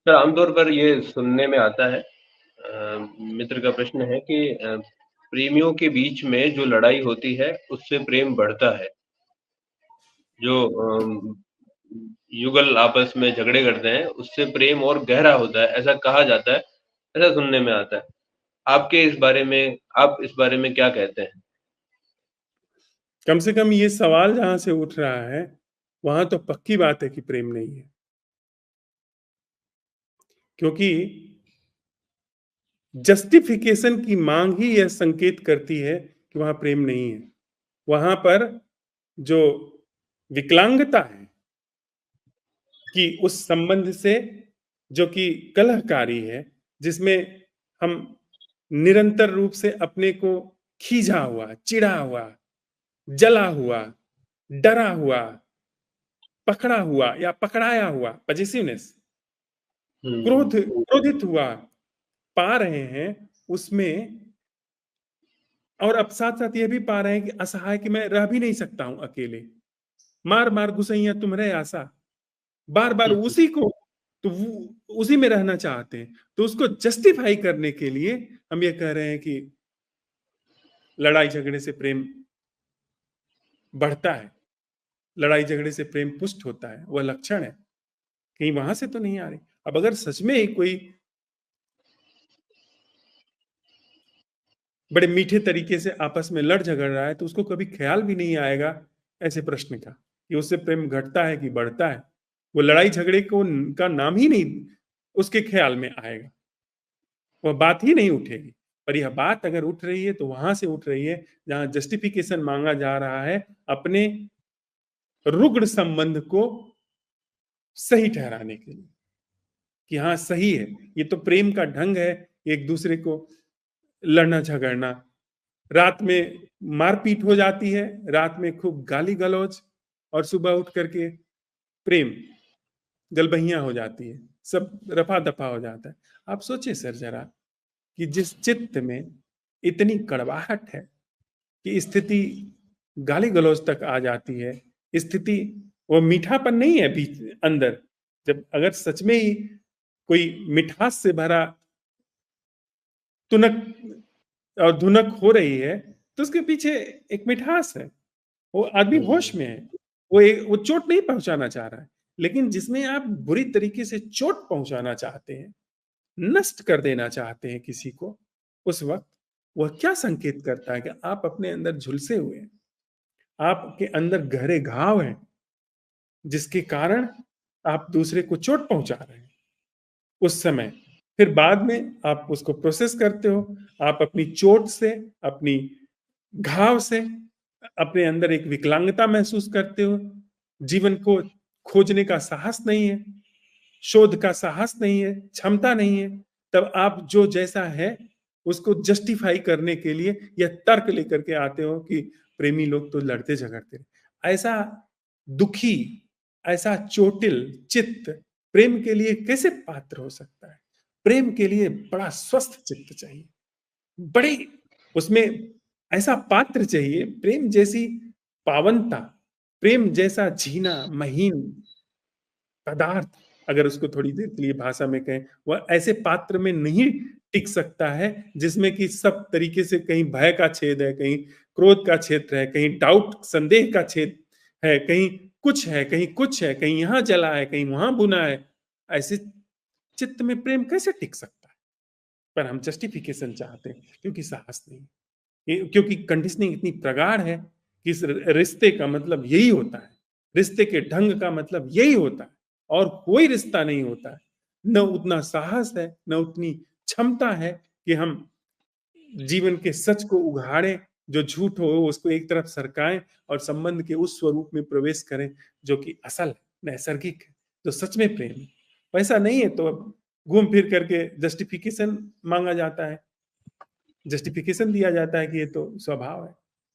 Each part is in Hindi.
सर आमतौर पर ये सुनने में आता है, मित्र का प्रश्न है कि प्रेमियों के बीच में जो लड़ाई होती है उससे प्रेम बढ़ता है। जो युगल आपस में झगड़े करते हैं उससे प्रेम और गहरा होता है, ऐसा कहा जाता है, ऐसा सुनने में आता है। आप इस बारे में क्या कहते हैं? कम से कम ये सवाल जहां से उठ रहा है वहां तो पक्की बात है कि प्रेम नहीं है, क्योंकि जस्टिफिकेशन की मांग ही यह संकेत करती है कि वहां प्रेम नहीं है। वहां पर जो विकलांगता है कि उस संबंध से जो कि कलहकारी है, जिसमें हम निरंतर रूप से अपने को खींचा हुआ, चिढ़ा हुआ, जला हुआ, डरा हुआ, पकड़ा हुआ या पकड़ाया हुआ, पजेसिवनेस, क्रोधित हुआ पा रहे हैं उसमें। और अब साथ साथ ये भी पा रहे हैं कि असहाय, कि मैं रह भी नहीं सकता हूं अकेले, मार मार गुसैया तुम रे आशा, बार बार उसी को, तो वो उसी में रहना चाहते हैं। तो उसको जस्टिफाई करने के लिए हम ये कह रहे हैं कि लड़ाई झगड़े से प्रेम बढ़ता है, लड़ाई झगड़े से प्रेम पुष्ट होता है, वह लक्षण है, कहीं वहां से तो नहीं आ रही। अब अगर सच में ही कोई बड़े मीठे तरीके से आपस में लड़ झगड़ रहा है तो उसको कभी ख्याल भी नहीं आएगा ऐसे प्रश्न का कि उससे प्रेम घटता है कि बढ़ता है। वो लड़ाई झगड़े को का नाम ही नहीं उसके ख्याल में आएगा, वह बात ही नहीं उठेगी। पर यह बात अगर उठ रही है तो वहां से उठ रही है जहां जस्टिफिकेशन मांगा जा रहा है अपने रुग्ण संबंध को सही ठहराने के लिए, कि हाँ सही है, ये तो प्रेम का ढंग है, एक दूसरे को लड़ना झगड़ना। रात में मारपीट हो जाती है, रात में खूब गाली गलौज, और सुबह उठ करके प्रेम गलबहियां हो जाती है, सब रफा दफा हो जाता है। आप सोचिए सर जरा कि जिस चित्त में इतनी कड़वाहट है कि स्थिति गाली गलौज तक आ जाती है, स्थिति वो मीठापन नहीं है बीच अंदर। जब अगर सच में ही कोई मिठास से भरा तुनक और धुनक हो रही है तो उसके पीछे एक मिठास है, वो आदमी होश में है, वो चोट नहीं पहुंचाना चाह रहा है। लेकिन जिसमें आप बुरी तरीके से चोट पहुंचाना चाहते हैं, नष्ट कर देना चाहते हैं किसी को, उस वक्त वह क्या संकेत करता है कि आप अपने अंदर झुलसे हुए हैं, आपके अंदर गहरे घाव हैं, जिसके कारण आप दूसरे को चोट पहुंचा रहे हैं उस समय। फिर बाद में आप उसको प्रोसेस करते हो, आप अपनी चोट से, अपनी घाव से अपने अंदर एक विकलांगता महसूस करते हो, जीवन को खोजने का साहस नहीं है, शोध का साहस नहीं है, क्षमता नहीं है। तब आप जो जैसा है उसको जस्टिफाई करने के लिए या तर्क लेकर के आते हो कि प्रेमी लोग तो लड़ते झगड़ते रहे। ऐसा दुखी, ऐसा चोटिल चित्त प्रेम के लिए कैसे पात्र हो सकता है? प्रेम के लिए बड़ा स्वस्थ चित्त चाहिए, बड़ी उसमें ऐसा पात्र चाहिए, प्रेम जैसी पावनता, प्रेम जैसा जीना महीन पदार्थ, अगर उसको थोड़ी देर के लिए भाषा में कहें, वह ऐसे पात्र में नहीं टिक सकता है जिसमें कि सब तरीके से कहीं भय का छेद है, कहीं क्रोध का क्षेत्र है, कहीं डाउट संदेह का छेद है, कहीं कुछ है, कहीं कुछ है, कहीं यहां जला है, कहीं वहां बुना है। ऐसे चित्त में प्रेम कैसे टिक सकता है? पर हम जस्टिफिकेशन चाहते हैं क्योंकि साहस नहीं, क्योंकि कंडीशनिंग इतनी प्रगाढ़ है कि इस रिश्ते का मतलब यही होता है, रिश्ते के ढंग का मतलब यही होता है, और कोई रिश्ता नहीं होता है। न उतना साहस है, न उतनी क्षमता है कि हम जीवन के सच को उघाड़ें, जो झूठ हो उसको एक तरफ सरकाएं और संबंध के उस स्वरूप में प्रवेश करें जो कि असल है, नैसर्गिक है, जो सच में प्रेम है। वैसा नहीं है तो अब घूम फिर करके जस्टिफिकेशन मांगा जाता है, जस्टिफिकेशन दिया जाता है कि ये तो स्वभाव है।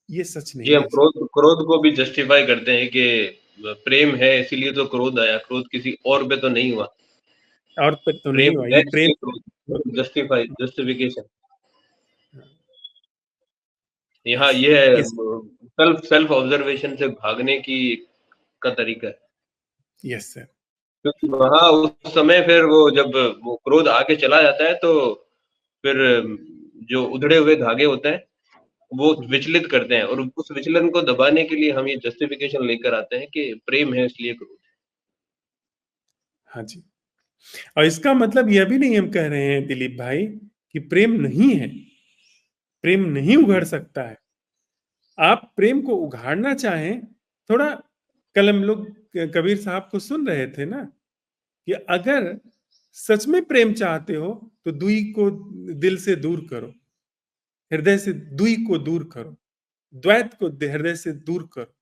ये सच जी, नहीं हम है सर। क्रोध को भी जस्टिफाई करते हैं कि प्रेम है इसीलिए तो क्रोध आया, क्रोध किसी और पे तो नहीं हुआ। और पर तो नहीं प्रेम हुआ है ये प्रेम। इसलिए क्रोध, जस्टिफिकेशन। यहाँ यस, ये है, इस सेल्फ ऑब्जर्वेशन से भागने की का तरीका है। Yes sir. क्योंकि वहाँ उस समय फिर वो जब वो क्रोध आके चला जाता है तो फिर जो उधड़े हुए धागे होते हैं वो विचलित करते हैं, और उस विचलन को दबाने के लिए हम ये जस्टिफिकेशन लेकर आते हैं कि प्रेम है इसलिए क्रोध। हाँ जी। और इसका मतलब यह भी नहीं हम कह रहे हैं दिलीप भाई कि प्रेम नहीं है, प्रेम नहीं उघड़ सकता है। आप प्रेम को उघाड़ना चाहें, थोड़ा कल हम लोग कबीर साहब को सुन रहे थे ना कि अगर सच में प्रेम चाहते हो तो दुई को दिल से दूर करो, हृदय से दुई को दूर करो, द्वैत को हृदय से दूर करो।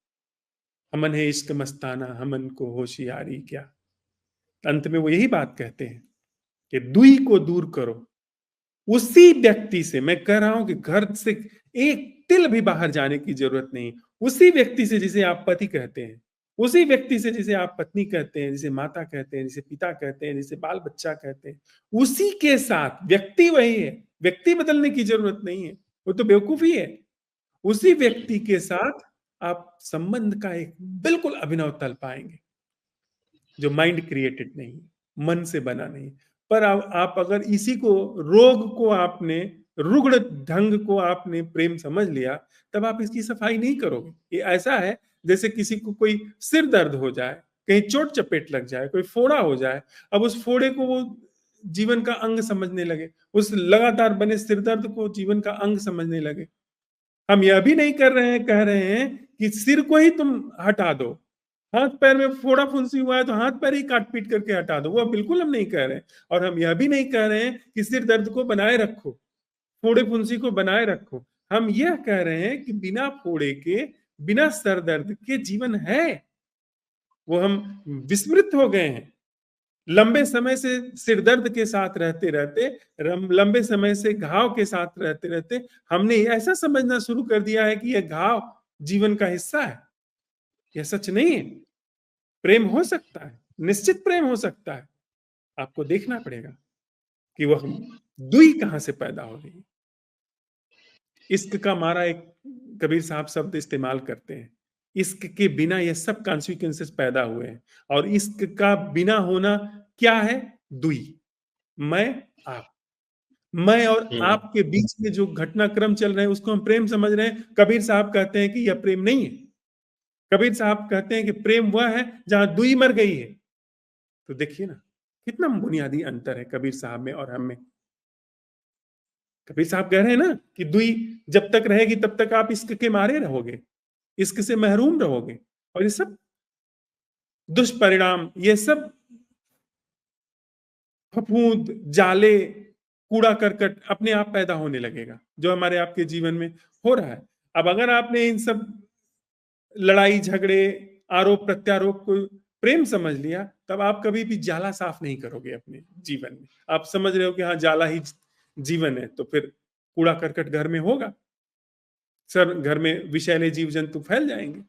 हमन है इश्क मस्ताना, हमन को होशियारी क्या। अंत में वो यही बात कहते हैं कि दुई को दूर करो। उसी व्यक्ति से मैं कह रहा हूं कि घर से एक तिल भी बाहर जाने की जरूरत नहीं। उसी व्यक्ति से जिसे आप पति कहते हैं, उसी व्यक्ति से जिसे आप पत्नी कहते हैं, जिसे माता कहते हैं, जिसे पिता कहते हैं, जिसे बाल बच्चा कहते हैं, उसी के साथ व्यक्ति वही है। व्यक्ति बदलने की जरूरत नहीं है, वो तो बेवकूफी है। उसी व्यक्ति के साथ आप संबंध का एक बिल्कुल अभिनव तल पाएंगे जो माइंड क्रिएटेड नहीं, मन से बना नहीं। पर आप अगर इसी को, रोग को आपने, रुग्ण ढंग को आपने प्रेम समझ लिया, तब आप इसकी सफाई नहीं करोगे। ये ऐसा है जैसे किसी को कोई सिर दर्द हो जाए, कहीं चोट चपेट लग जाए, कोई फोड़ा हो जाए, अब उस फोड़े को वो जीवन का अंग समझने लगे, उस लगातार बने सिर दर्द को जीवन का अंग समझने लगे। हम यह भी नहीं कर रहे हैं, कह रहे हैं कि सिर को ही तुम हटा दो, हाथ पैर में फोड़ा फुंसी हुआ है तो हाथ पैर ही काट पीट करके हटा दो, वो बिल्कुल हम नहीं कह रहे हैं। और हम यह भी नहीं कह रहे हैं कि सिर दर्द को बनाए रखो, फोड़े फुंसी को बनाए रखो। हम यह कह रहे हैं कि बिना फोड़े के, बिना सर दर्द के जीवन है, वो हम विस्मृत हो गए हैं। लंबे समय से सिर दर्द के साथ रहते रहते, लंबे समय से घाव के साथ रहते रहते, हमने ऐसा समझना शुरू कर दिया है कि यह घाव जीवन का हिस्सा है। यह सच नहीं है। प्रेम हो सकता है, निश्चित प्रेम हो सकता है। आपको देखना पड़ेगा कि वह दुई कहां से पैदा हो रही है। इश्क का मारा एक कबीर साहब शब्द इस्तेमाल करते हैं। इश्क के बिना ये सब कॉन्सिक्वेंसेस पैदा हुए हैं। और इश्क का बिना होना क्या है? दुई, मैं, आप। मैं और आपके बीच में जो घटनाक्रम चल रहे हैं उसको हम प्रेम समझ रहे हैं। कबीर साहब कहते हैं कि यह प्रेम नहीं है। कबीर साहब कहते हैं कि प्रेम वह है जहां दुई मर गई है। तो देखिए ना, कितना बुनियादी अंतर है कबीर साहब में और हम में। कबीर साहब कह रहे हैं ना कि दुई जब तक रहेगी तब तक आप इश्क के मारे रहोगे, इश्क से महरूम रहोगे। और ये सब दुष्परिणाम, ये सब फफूंद, जाले, कूड़ा करकट अपने आप पैदा होने लगेगा जो हमारे आपके जीवन में हो रहा है। अब अगर आपने इन सब लड़ाई झगड़े, आरोप प्रत्यारोप को प्रेम समझ लिया, तब आप कभी भी जाला साफ नहीं करोगे अपने जीवन में। आप समझ रहे हो कि हाँ जाला ही जीवन है, तो फिर कूड़ा करकट घर में होगा, सर घर में विषैले जीव जंतु फैल जाएंगे।